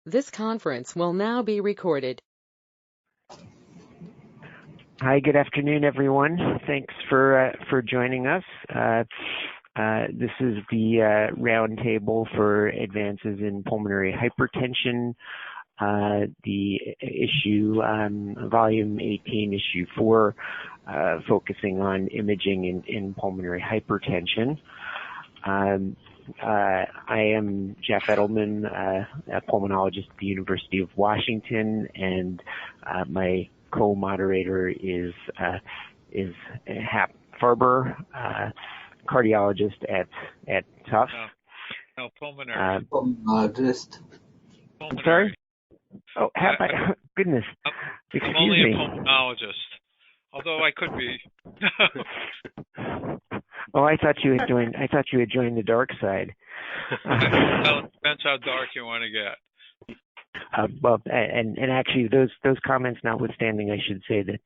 This conference will now be recorded. Hi, good afternoon, everyone. Thanks for joining us. This is the roundtable for advances in pulmonary hypertension, the issue, volume 18, issue 4, focusing on imaging in pulmonary hypertension. I am Jeff Edelman, a pulmonologist at the University of Washington, and my co-moderator is Hap Farber, cardiologist at Tufts. No, pulmonary. Pulmonologist. I'm sorry? Oh, Hap, goodness. I'm only a pulmonologist, although I could be. Oh, I thought you had joined the dark side. Well, it depends how dark you want to get. Well, and actually, those comments notwithstanding, I should say that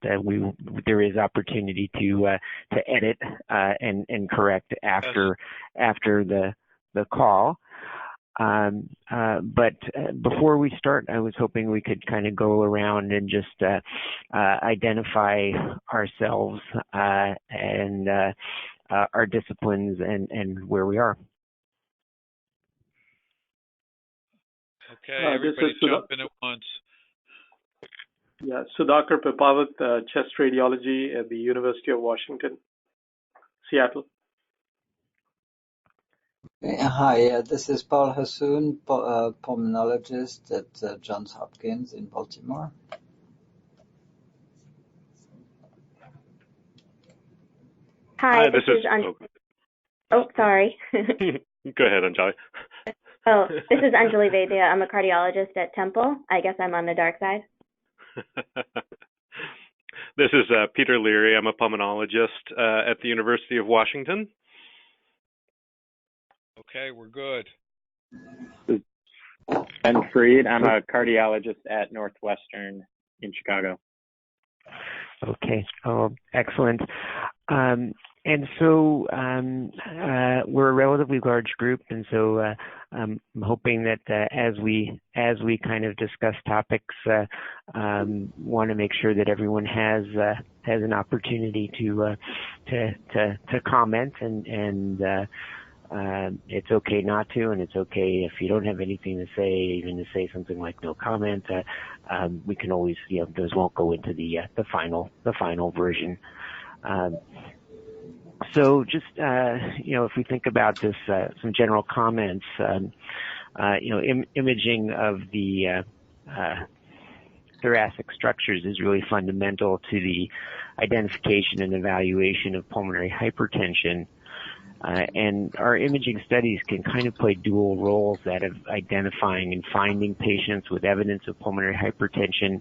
there is opportunity to edit and correct after the call. But before we start, I was hoping we could kind of go around and just identify ourselves and our disciplines and where we are. Okay, everybody jump in at once. Yeah, Sudhakar Pipavath, chest radiology at the University of Washington, Seattle. Hi, this is Paul Hassoun, pulmonologist at Johns Hopkins in Baltimore. Hi, this is Anjali. Oh, sorry. Go ahead, Anjali. Oh, this is Anjali Vaidya. I'm a cardiologist at Temple. I guess I'm on the dark side. This is Peter Leary. I'm a pulmonologist at the University of Washington. Okay, we're good. Ben Freed. I'm a cardiologist at Northwestern in Chicago. Okay. Oh, excellent. And so we're a relatively large group, and so I'm hoping that as we kind of discuss topics, want to make sure that everyone has an opportunity to comment, and it's okay not to, and it's okay if you don't have anything to say, even to say something like no comment. We can always, those won't go into the final version. So just, if we think about this, some general comments, imaging of the thoracic structures is really fundamental to the identification and evaluation of pulmonary hypertension. And our imaging studies can kind of play dual roles, that of identifying and finding patients with evidence of pulmonary hypertension,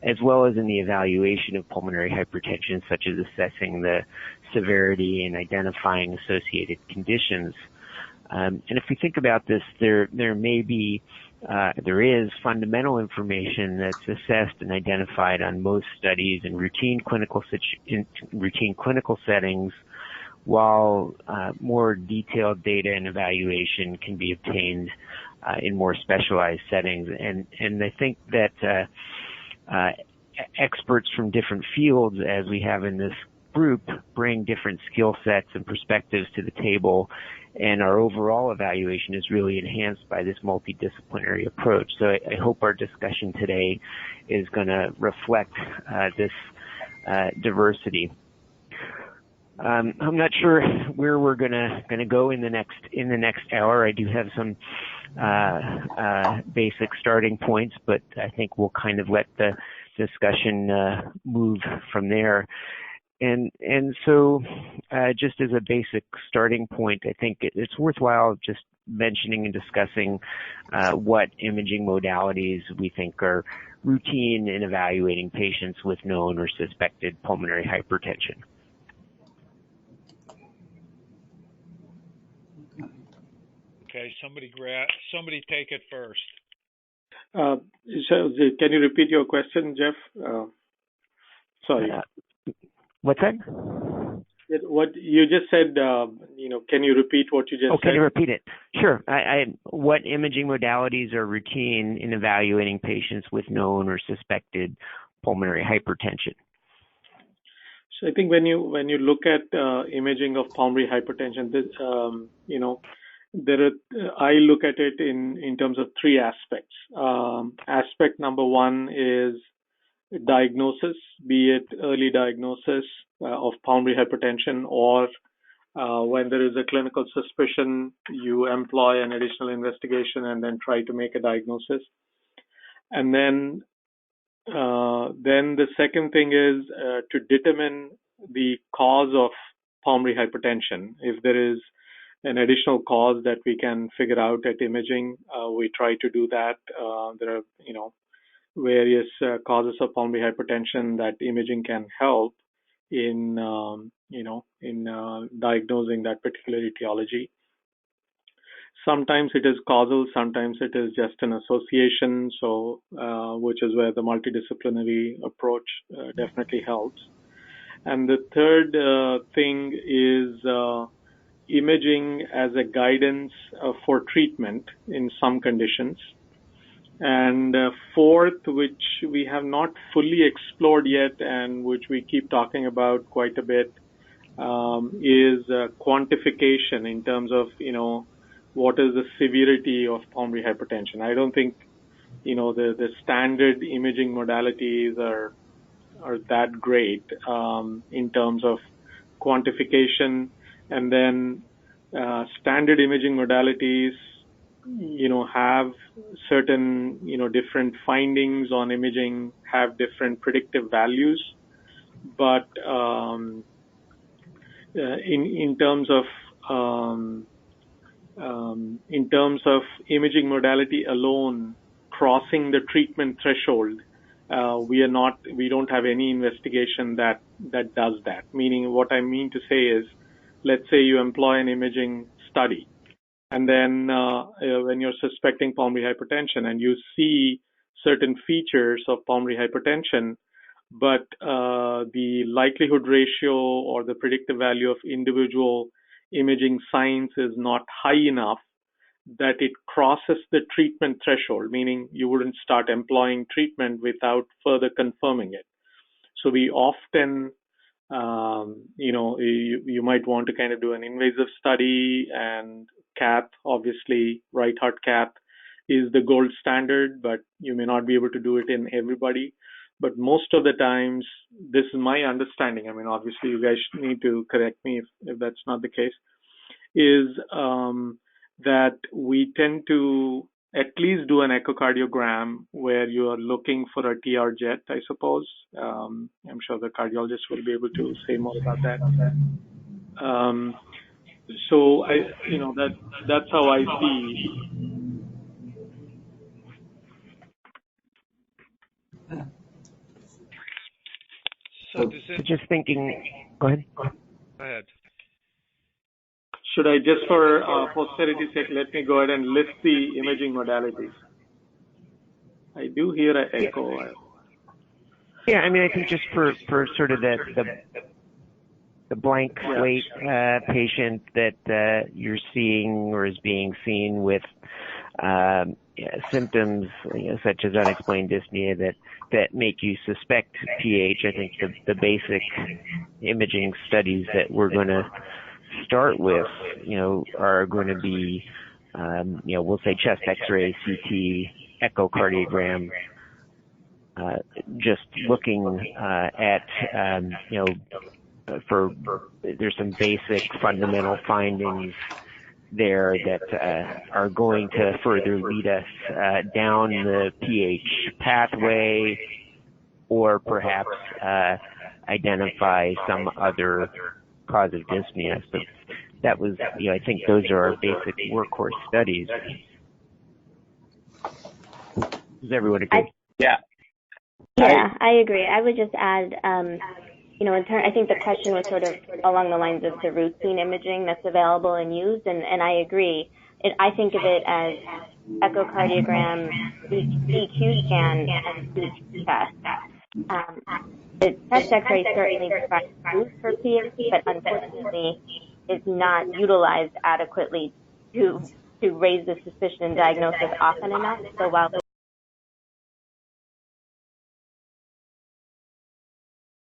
as well as in the evaluation of pulmonary hypertension, such as assessing the severity and identifying associated conditions. And if we think about this, there is fundamental information that's assessed and identified on most studies in routine clinical settings, while more detailed data and evaluation can be obtained in more specialized settings. And I think that experts from different fields, as we have in this group, bring different skill sets and perspectives to the table, and our overall evaluation is really enhanced by this multidisciplinary approach. So I hope our discussion today is going to reflect this diversity. I'm not sure where we're gonna go in the next hour. I do have some basic starting points, but I think we'll kind of let the discussion move from there. And so just as a basic starting point, I think it's worthwhile just mentioning and discussing what imaging modalities we think are routine in evaluating patients with known or suspected pulmonary hypertension. Okay, somebody take it first. So can you repeat your question, Jeff? Sorry. What's that? What you just said, can you repeat what you just said? Can you repeat it? Sure. What imaging modalities are routine in evaluating patients with known or suspected pulmonary hypertension? So I think when you look at imaging of pulmonary hypertension, I look at it in terms of three aspects. Aspect number one is diagnosis, be it early diagnosis of pulmonary hypertension, or when there is a clinical suspicion, you employ an additional investigation and then try to make a diagnosis. And then the second thing is to determine the cause of pulmonary hypertension. If there is an additional cause that we can figure out at imaging, we try to do that. There are, various causes of pulmonary hypertension that imaging can help in diagnosing that particular etiology. Sometimes it is causal, sometimes it is just an association, so which is where the multidisciplinary approach definitely helps. And the third thing is imaging as a guidance for treatment in some conditions. And fourth, which we have not fully explored yet and which we keep talking about quite a bit, is quantification in terms of, what is the severity of pulmonary hypertension. I don't think, the standard imaging modalities are that great in terms of quantification. And then standard imaging modalities, have certain, different findings on imaging, have different predictive values. But in terms of imaging modality alone crossing the treatment threshold, we don't have any investigation that does that. Meaning, what I mean to say is, let's say you employ an imaging study, and then when you're suspecting pulmonary hypertension and you see certain features of pulmonary hypertension, but the likelihood ratio or the predictive value of individual imaging signs is not high enough that it crosses the treatment threshold, meaning you wouldn't start employing treatment without further confirming it. So we often, you might want to kind of do an invasive study, and cath, obviously, right heart cath is the gold standard, but you may not be able to do it in everybody. But most of the times, this is my understanding. I mean, obviously, you guys need to correct me if that's not the case, is that we tend to at least do an echocardiogram where you are looking for a TR jet, I suppose. I'm sure the cardiologist will be able to say more about that. So that's how I see. So just thinking. Go ahead. Go ahead. Should I, just for posterity's sake, let me go ahead and list the imaging modalities? I do hear an echo. Yeah, I mean, I think just for sort of the blank slate patient that you're seeing or is being seen with symptoms such as unexplained dyspnea that make you suspect PH. I think the basic imaging studies that we're going to start with, are going to be, we'll say chest X-ray, CT, echocardiogram, just looking at, there's some basic fundamental findings there that are going to further lead us down the PH pathway, or perhaps identify some other cause of dyspnea. So that was, I think those are our basic workhorse studies. Does everyone agree? Yeah, I agree. I would just add, I think the question was sort of along the lines of the routine imaging that's available and used, and I agree. I think of it as echocardiogram, EQ scan, and CT test. The chest X-ray certainly provides proof for PAP, but unfortunately is not utilized adequately to raise the suspicion and diagnosis often enough. So while